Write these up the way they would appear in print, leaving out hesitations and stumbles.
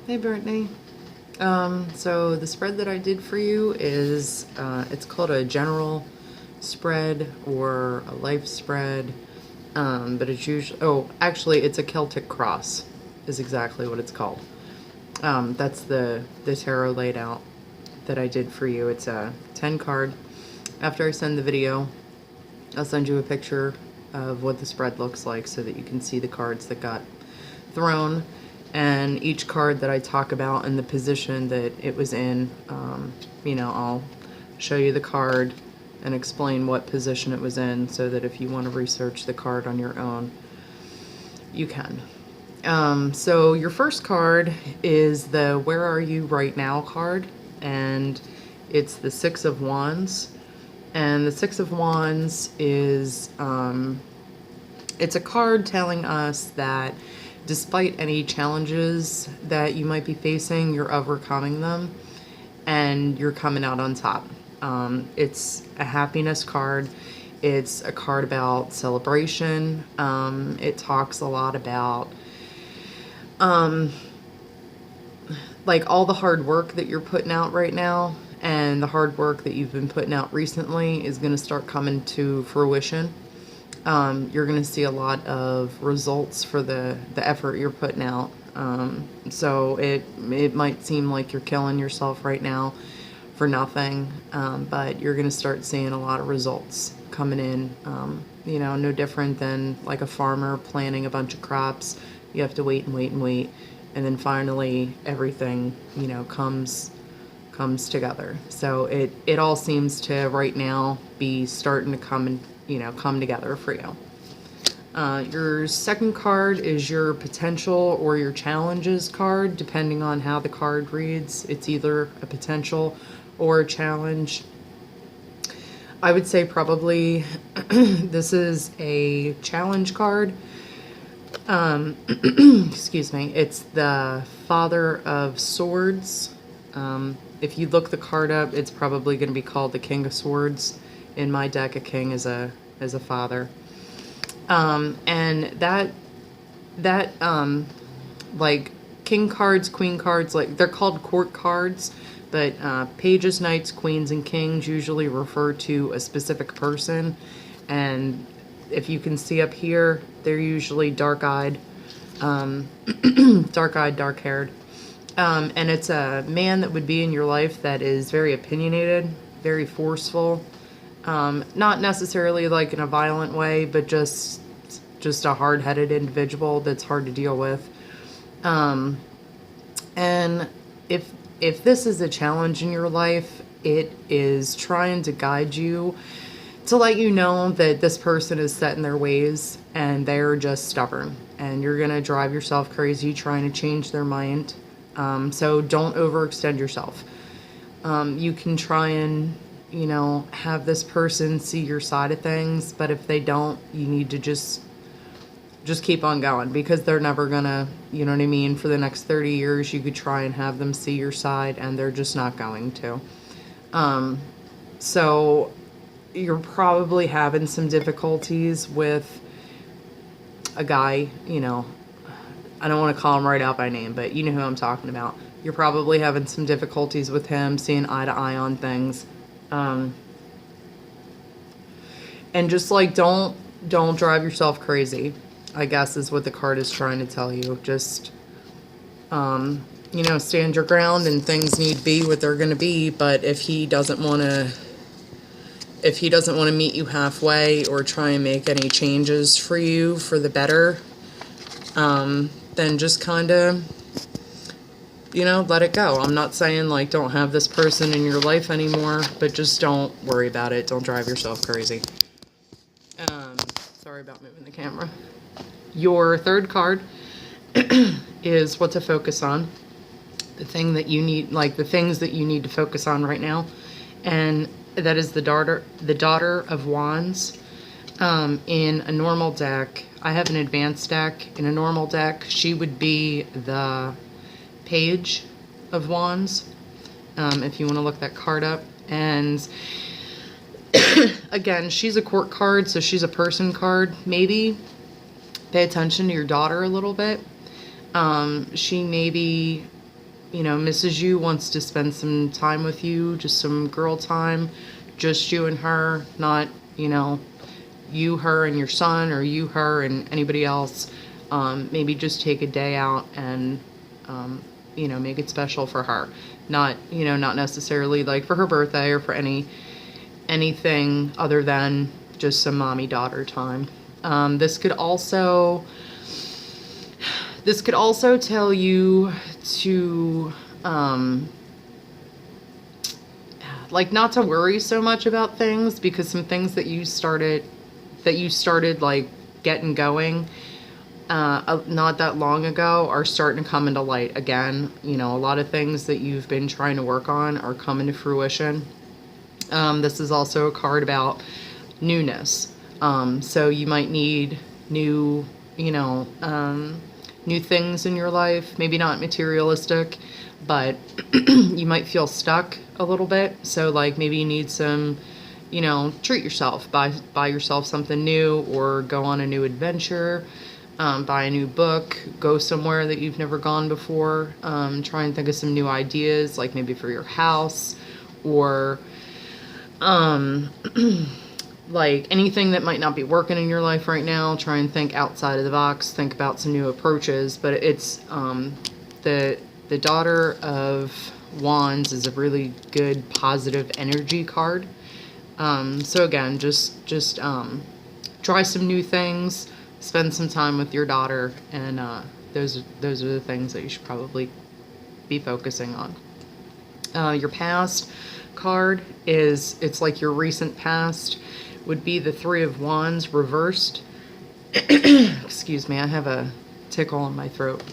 Hey Brittany. So the spread that I did for you is, it's called a general spread or a life spread, but it's usually, oh, actually it's a Celtic cross is exactly what it's called. That's the tarot laid out that I did for you. It's a 10 card. After I send the video, I'll send you a picture of what the spread looks like so that you can see the cards that got thrown, and each card that I talk about and the position that it was in. I'll show you the card and explain what position it was in so that if you want to research the card on your own, you can. So your first card is the Where Are You Right Now card, and it's the Six of Wands. And the Six of Wands is, it's a card telling us that despite any challenges that you might be facing, you're overcoming them and you're coming out on top. It's a happiness card. It's a card about celebration. It talks a lot about like all the hard work that you're putting out right now, and the hard work that you've been putting out recently is going to start coming to fruition. You're going to see a lot of results for the effort you're putting out. So it might seem like you're killing yourself right now for nothing, but you're going to start seeing a lot of results coming in. No different than like a farmer planting a bunch of crops. You have to wait and wait and wait, and then finally everything, comes together. So it all seems to right now be starting to come together for you. Your second card is your potential or your challenges card, depending on how the card reads. It's either a potential or a challenge. I would say probably this is a challenge card. Excuse me. It's the Father of Swords. If you look the card up, it's probably going to be called the King of Swords. In my deck, a king is a father. And that like king cards, queen cards, like they're called court cards, but pages, knights, queens, and kings usually refer to a specific person. And if you can see up here, they're usually dark-eyed, dark-haired. And it's a man that would be in your life that is very opinionated, very forceful, not necessarily like in a violent way, but just a hard-headed individual that's hard to deal with. And if this is a challenge in your life, it is trying to guide you to let you know that this person is set in their ways and they're just stubborn, and you're gonna drive yourself crazy trying to change their mind. So don't overextend yourself. You can try and, have this person see your side of things, but if they don't, you need to just keep on going, because they're never gonna, you know what I mean? For the next 30 years, you could try and have them see your side, and they're just not going to. So you're probably having some difficulties with a guy, I don't want to call him right out by name, but you know who I'm talking about. You're probably having some difficulties with him, seeing eye to eye on things. And just like, don't drive yourself crazy, I guess is what the card is trying to tell you. Just, stand your ground, and things need to be what they're going to be. But if he doesn't want to meet you halfway or try and make any changes for you for the better, then just kind of, let it go. I'm not saying like don't have this person in your life anymore, but just don't worry about it. Don't drive yourself crazy. Sorry about moving the camera. Your third card is what to focus on. The thing that you need, like the things that you need to focus on right now. And that is the Daughter of Wands. In a normal deck, I have an advanced deck. In a normal deck, she would be the Page of Wands, if you want to look that card up. And again, she's a court card, so she's a person card. Maybe pay attention to your daughter a little bit. She maybe misses you, wants to spend some time with you, just some girl time, just you and her, not, you, her, and your son, or you, her, and anybody else. Maybe just take a day out and, make it special for her. Not, not necessarily like for her birthday or for anything other than just some mommy-daughter time. This could also tell you to, like, not to worry so much about things, because some things that you started like getting going not that long ago are starting to come into light again. A lot of things that you've been trying to work on are coming to fruition. This is also a card about newness. So you might need new, new things in your life, maybe not materialistic, but you might feel stuck a little bit. So like maybe you need some, treat yourself, buy yourself something new, or go on a new adventure, buy a new book, go somewhere that you've never gone before, try and think of some new ideas, like maybe for your house, or like anything that might not be working in your life right now. Try and think outside of the box, think about some new approaches. But it's the Daughter of Wands is a really good positive energy card. So again, just try some new things, spend some time with your daughter, and those are the things that you should probably be focusing on. Your past card it's like your recent past would be the Three of Wands reversed. Excuse me, I have a tickle in my throat.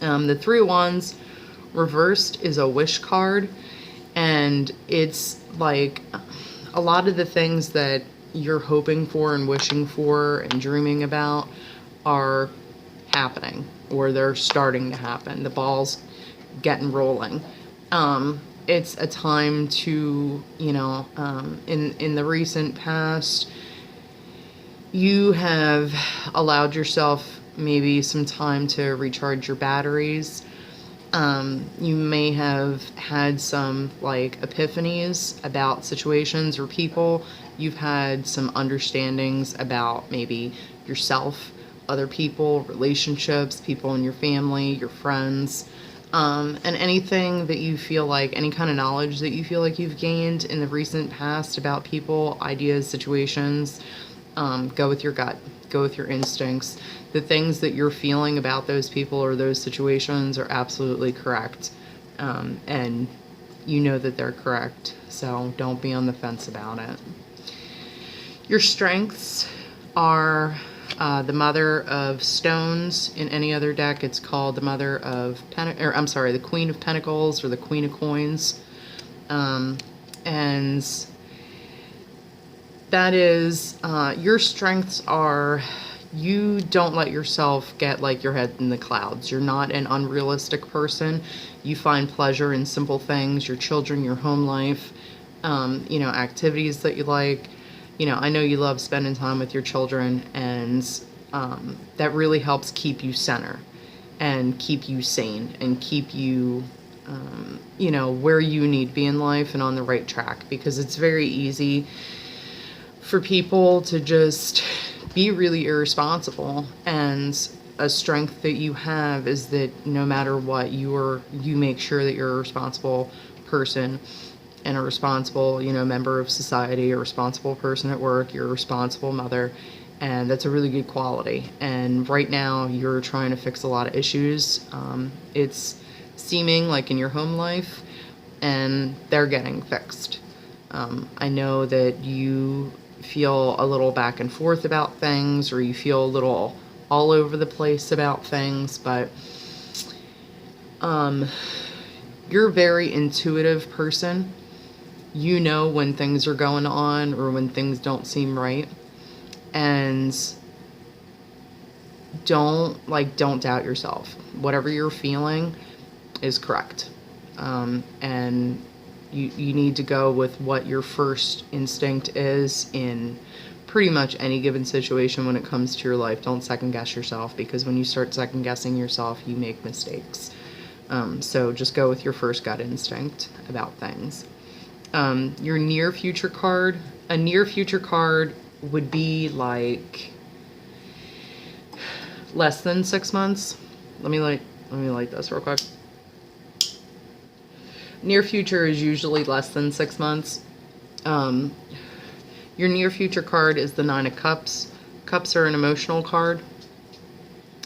The Three of Wands reversed is a wish card, and it's like a lot of the things that you're hoping for and wishing for and dreaming about are happening, or they're starting to happen. The ball's getting rolling. It's a time to, in the recent past, you have allowed yourself maybe some time to recharge your batteries. You may have had some like epiphanies about situations or people. You've had some understandings about maybe yourself, other people, relationships, people in your family, your friends. And anything that you feel like, any kind of knowledge that you feel like you've gained in the recent past about people, ideas, situations, go with your gut, go with your instincts. The things that you're feeling about those people or those situations are absolutely correct. And you know that they're correct, so don't be on the fence about it. Your strengths are the Mother of Stones. In any other deck, it's called the Mother of the Queen of Pentacles, or the Queen of Coins. And that is, your strengths are, you don't let yourself get like your head in the clouds. You're not an unrealistic person. You find pleasure in simple things, your children, your home life, activities that you like. I know you love spending time with your children, and that really helps keep you center and keep you sane and keep you, where you need to be in life and on the right track, because it's very easy for people to just be really irresponsible. And a strength that you have is that no matter what, you make sure that you're a responsible person and a responsible, member of society, a responsible person at work, you're a responsible mother, and that's a really good quality. And right now, you're trying to fix a lot of issues. It's seeming like in your home life, and they're getting fixed. I know that you feel a little back and forth about things, or you feel a little all over the place about things, but you're a very intuitive person. You know when things are going on or when things don't seem right. And don't doubt yourself. Whatever you're feeling is correct. And you need to go with what your first instinct is in pretty much any given situation when it comes to your life. Don't second guess yourself, because when you start second guessing yourself, you make mistakes. So just go with your first gut instinct about things. Your near future card, a near future card would be like less than 6 months. Let me light this real quick. Near future is usually less than 6 months. Your near future card is the Nine of Cups. Cups are an emotional card.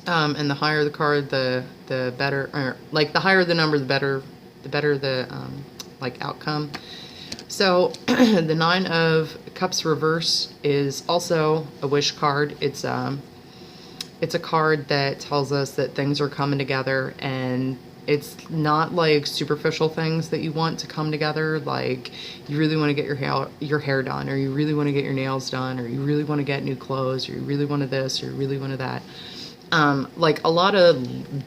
And the higher the card, the better, or like the higher the number, the better the like outcome. So the Nine of Cups reverse is also a wish card. It's a card that tells us that things are coming together, and it's not like superficial things that you want to come together, like you really want to get your hair done, or you really want to get your nails done, or you really want to get new clothes, or you really want to this, or you really want to that. Like a lot of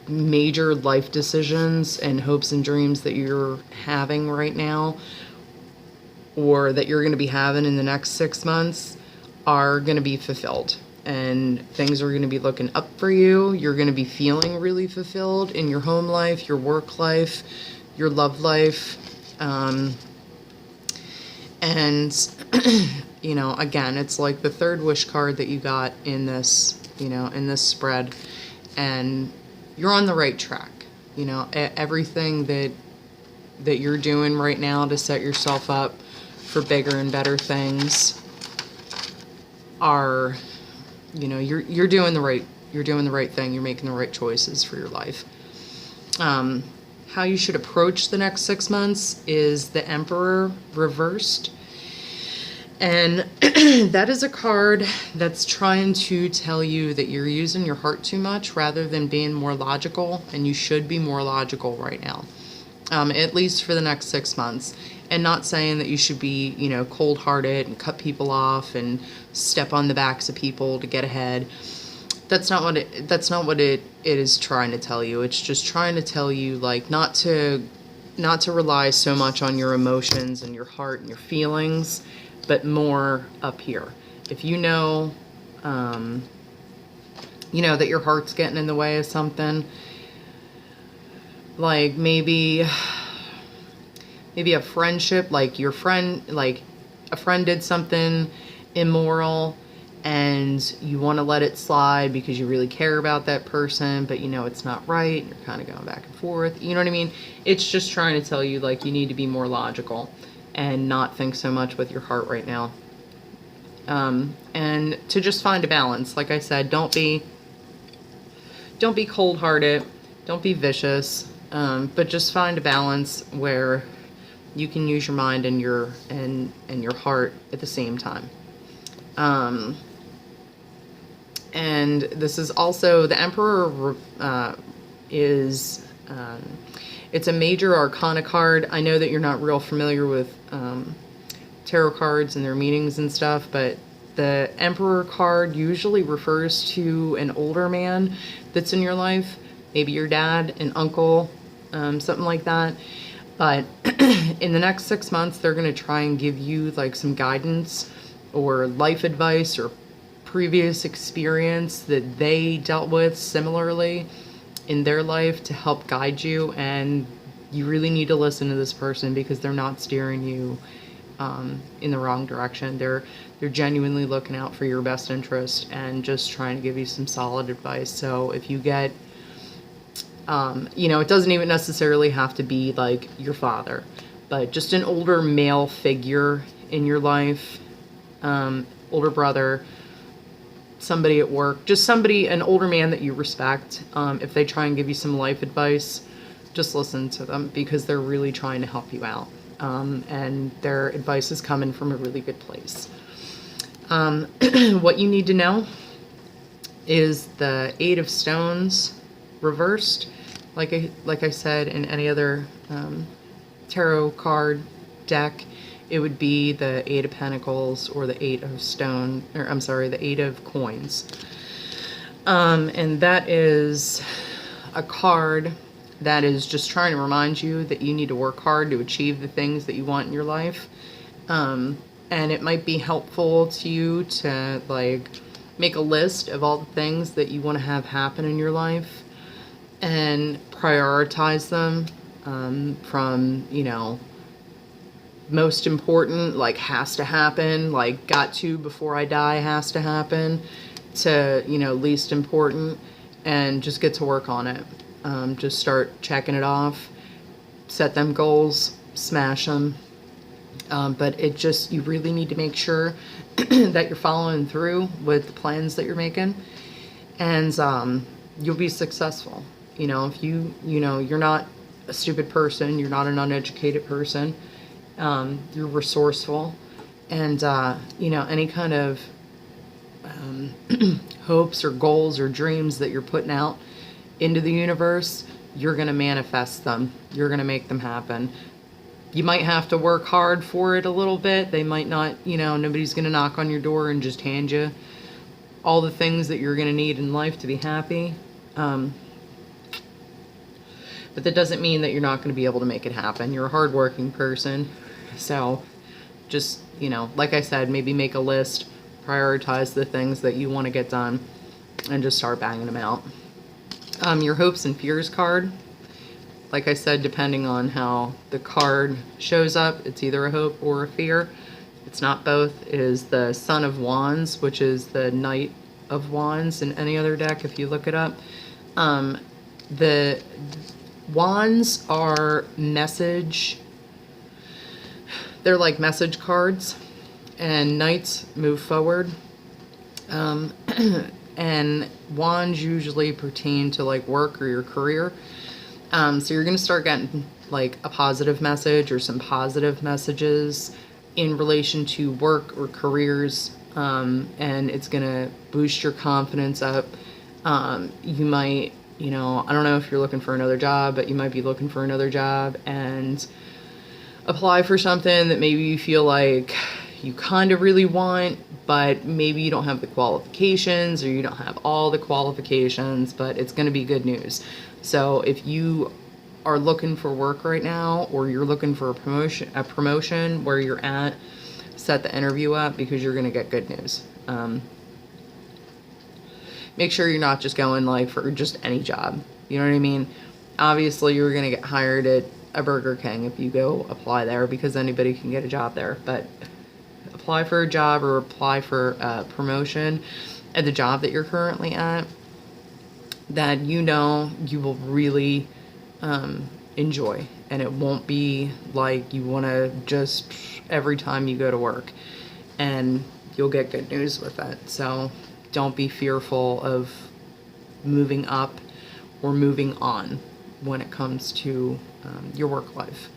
major life decisions and hopes and dreams that you're having right now, or that you're going to be having in the next 6 months, are going to be fulfilled. And things are going to be looking up for you. You're going to be feeling really fulfilled in your home life, your work life, your love life. And, you know, again, it's like the third wish card that you got in this, you know, in this spread. And you're on the right track. You know, everything that you're doing right now to set yourself up for bigger and better things are... You know, you're doing the right thing. You're making the right choices for your life. How you should approach the next 6 months is the Emperor reversed. And that is a card that's trying to tell you that you're using your heart too much rather than being more logical, and you should be more logical right now. At least for the next 6 months. And not saying that you should be, you know, cold-hearted and cut people off and step on the backs of people to get ahead. That's not what it is trying to tell you. It's just trying to tell you, like, not to rely so much on your emotions and your heart and your feelings, but more up here. If you know that your heart's getting in the way of something, like maybe a friendship, like a friend did something immoral and you want to let it slide because you really care about that person, but you know it's not right, and you're kind of going back and forth, you know what I mean? It's just trying to tell you, like, you need to be more logical and not think so much with your heart right now. And to just find a balance. Like I said, don't be cold-hearted, don't be vicious, but just find a balance where you can use your mind and your heart at the same time. And this is also, the Emperor is, it's a major arcana card. I know that you're not real familiar with tarot cards and their meanings and stuff, but the Emperor card usually refers to an older man that's in your life, maybe your dad, an uncle, something like that. But in the next 6 months, they're going to try and give you like some guidance or life advice or previous experience that they dealt with similarly in their life to help guide you. And you really need to listen to this person because they're not steering you in the wrong direction. They're genuinely looking out for your best interest and just trying to give you some solid advice. So if you get... it doesn't even necessarily have to be like your father, but just an older male figure in your life, older brother, somebody at work, just an older man that you respect. If they try and give you some life advice, just listen to them because they're really trying to help you out. And their advice is coming from a really good place. What you need to know is the Eight of Stones reversed. Like I said, in any other tarot card deck, it would be the Eight of Pentacles or the Eight of the Eight of Coins. And that is a card that is just trying to remind you that you need to work hard to achieve the things that you want in your life. And it might be helpful to you to like make a list of all the things that you want to have happen in your life. and prioritize them, from, you know, most important, like has to happen, like got to before I die has to happen, to, you know, least important, and just get to work on it. Just start checking it off, set them goals, smash them. But it just, you really need to make sure that you're following through with the plans that you're making, and you'll be successful. You know, if you know, you're not a stupid person, you're not an uneducated person, you're resourceful, and you know, any kind of hopes or goals or dreams that you're putting out into the universe, you're going to manifest them. You're going to make them happen. You might have to work hard for it a little bit. They might not, you know, nobody's going to knock on your door and just hand you all the things that you're going to need in life to be happy. But that doesn't mean that you're not going to be able to make it happen. You're a hardworking person. So just, you know, like I said, maybe make a list, prioritize the things that you want to get done, and just start banging them out. Your hopes and fears card, like I said, depending on how the card shows up, it's either a hope or a fear. It's not both. It is the Son of Wands, which is the Knight of Wands in any other deck if you look it up. The Wands are message, they're like message cards, and Knights move forward. And Wands usually pertain to like work or your career. So you're going to start getting like a positive message or some positive messages in relation to work or careers, and it's going to boost your confidence up. You might, you know, I don't know if you're looking for another job, but you might be looking for another job and apply for something that maybe you feel like you kind of really want, but maybe you don't have the qualifications, or you don't have all the qualifications, but it's going to be good news. So if you are looking for work right now, or you're looking for a promotion where you're at, set the interview up, because you're going to get good news. Make sure you're not just going like for just any job. You know what I mean? Obviously, you're going to get hired at a Burger King if you go apply there, because anybody can get a job there. But apply for a job or apply for a promotion at the job that you're currently at that you know you will really enjoy, and it won't be like you want to just every time you go to work, and you'll get good news with it. So don't be fearful of moving up or moving on when it comes to your work life.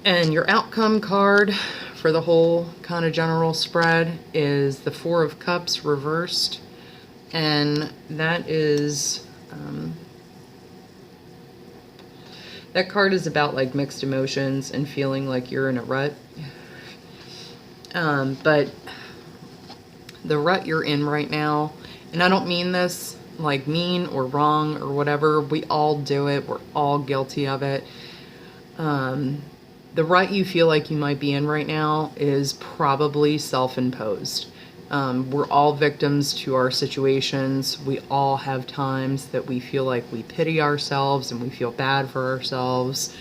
And your outcome card for the whole kind of general spread is the Four of Cups reversed, and that is that card is about like mixed emotions and feeling like you're in a rut. But the rut you're in right now, and I don't mean this like mean or wrong or whatever, we all do it, we're all guilty of it. The rut you feel like you might be in right now is probably self-imposed. We're all victims to our situations. We all have times that we feel like we pity ourselves and we feel bad for ourselves.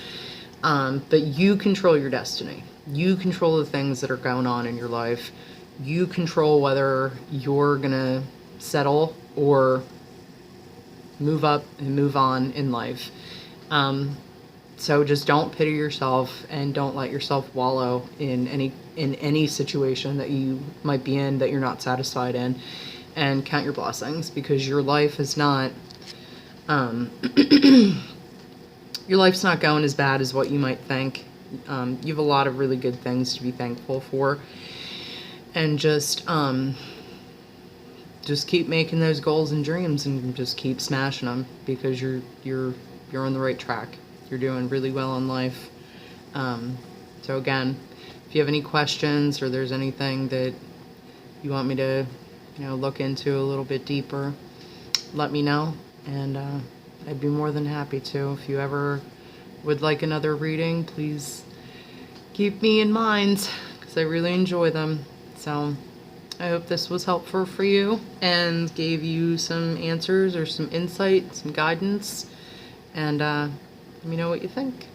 But you control your destiny. You control the things that are going on in your life. You control whether you're gonna settle or move up and move on in life. So just don't pity yourself, and don't let yourself wallow in any situation that you might be in that you're not satisfied in, and count your blessings, because your life is not your life's not going as bad as what you might think. You have a lot of really good things to be thankful for, and just keep making those goals and dreams, and just keep smashing them, because you're on the right track. You're doing really well in life. So again, if you have any questions, or there's anything that you want me to, look into a little bit deeper, let me know, and I'd be more than happy to. If you ever would like another reading, please keep me in mind, because I really enjoy them. So I hope this was helpful for you and gave you some answers or some insight, some guidance. And let me know what you think.